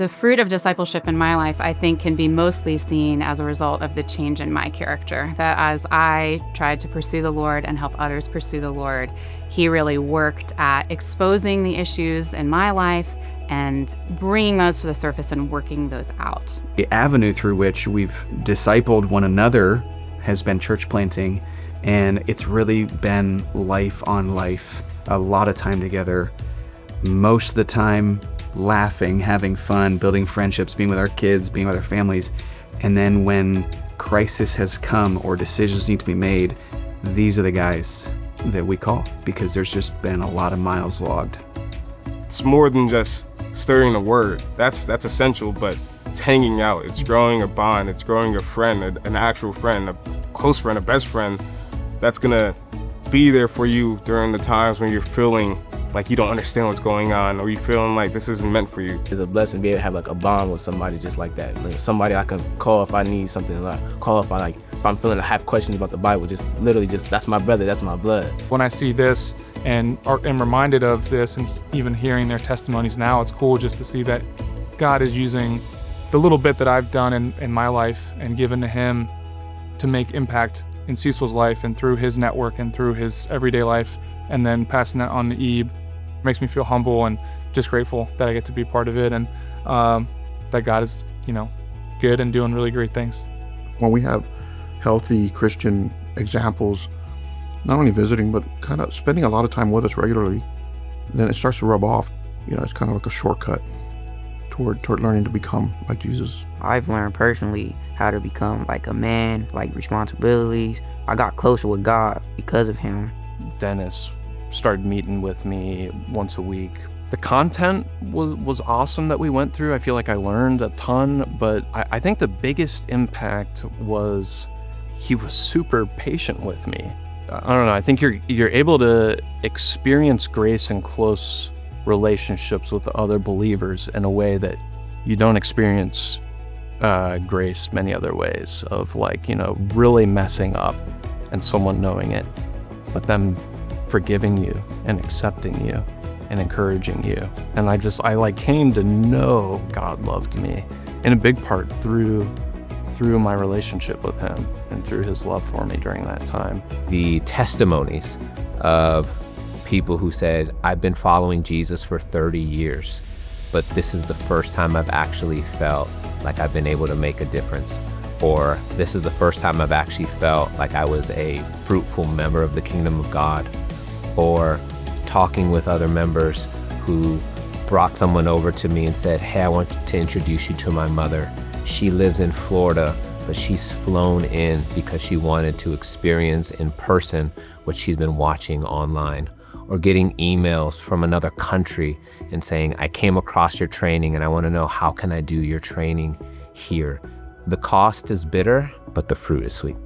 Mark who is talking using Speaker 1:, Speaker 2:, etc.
Speaker 1: The fruit of discipleship in my life, I think, can be mostly seen as a result of the change in my character. That as I tried to pursue the Lord and help others pursue the Lord, He really worked at exposing the issues in my life and bringing those to the surface and working those out.
Speaker 2: The avenue through which we've discipled one another has been church planting, and it's really been life on life, a lot of time together, most of the time laughing, having fun, building friendships, being with our kids, being with our families. And then when crisis has come or decisions need to be made, these are the guys that we call, because there's just been a lot of miles logged.
Speaker 3: It's more than just studying the word. That's essential, but it's hanging out. It's growing a bond. It's growing a friend, an actual friend, a close friend, a best friend that's gonna be there for you during the times when you're feeling like you don't understand what's going on, or you feeling like this isn't meant for you.
Speaker 4: It's a blessing to be able to have like a bond with somebody just like that. Like somebody I can call if I need something, like call if I'm feeling I have questions about the Bible. Just literally that's my brother, that's my blood.
Speaker 5: When I see this and am reminded of this, and even hearing their testimonies now, it's cool just to see that God is using the little bit that I've done in my life and given to Him to make impact in Cecil's life and through his network and through his everyday life, and then passing that on to Ebe. Makes me feel humble and just grateful that I get to be part of it, and that God is, good and doing really great things.
Speaker 6: When we have healthy Christian examples, not only visiting, but kind of spending a lot of time with us regularly, then it starts to rub off. It's kind of like a shortcut toward learning to become like Jesus.
Speaker 7: I've learned personally how to become like a man, like responsibilities. I got closer with God because of him.
Speaker 8: Dennis started meeting with me once a week. The content was awesome that we went through. I feel like I learned a ton, but I think the biggest impact was he was super patient with me. I don't know, I think you're able to experience grace in close relationships with other believers in a way that you don't experience grace many other ways, of really messing up and someone knowing it, but them forgiving you and accepting you and encouraging you. And I came to know God loved me in a big part through my relationship with him and through his love for me during that time.
Speaker 9: The testimonies of people who said, I've been following Jesus for 30 years, but this is the first time I've actually felt like I've been able to make a difference. Or this is the first time I've actually felt like I was a fruitful member of the kingdom of God. Or talking with other members who brought someone over to me and said, hey, I want to introduce you to my mother. She lives in Florida, but she's flown in because she wanted to experience in person what she's been watching online. Or getting emails from another country and saying, I came across your training and I want to know, how can I do your training here? The cost is bitter, but the fruit is sweet.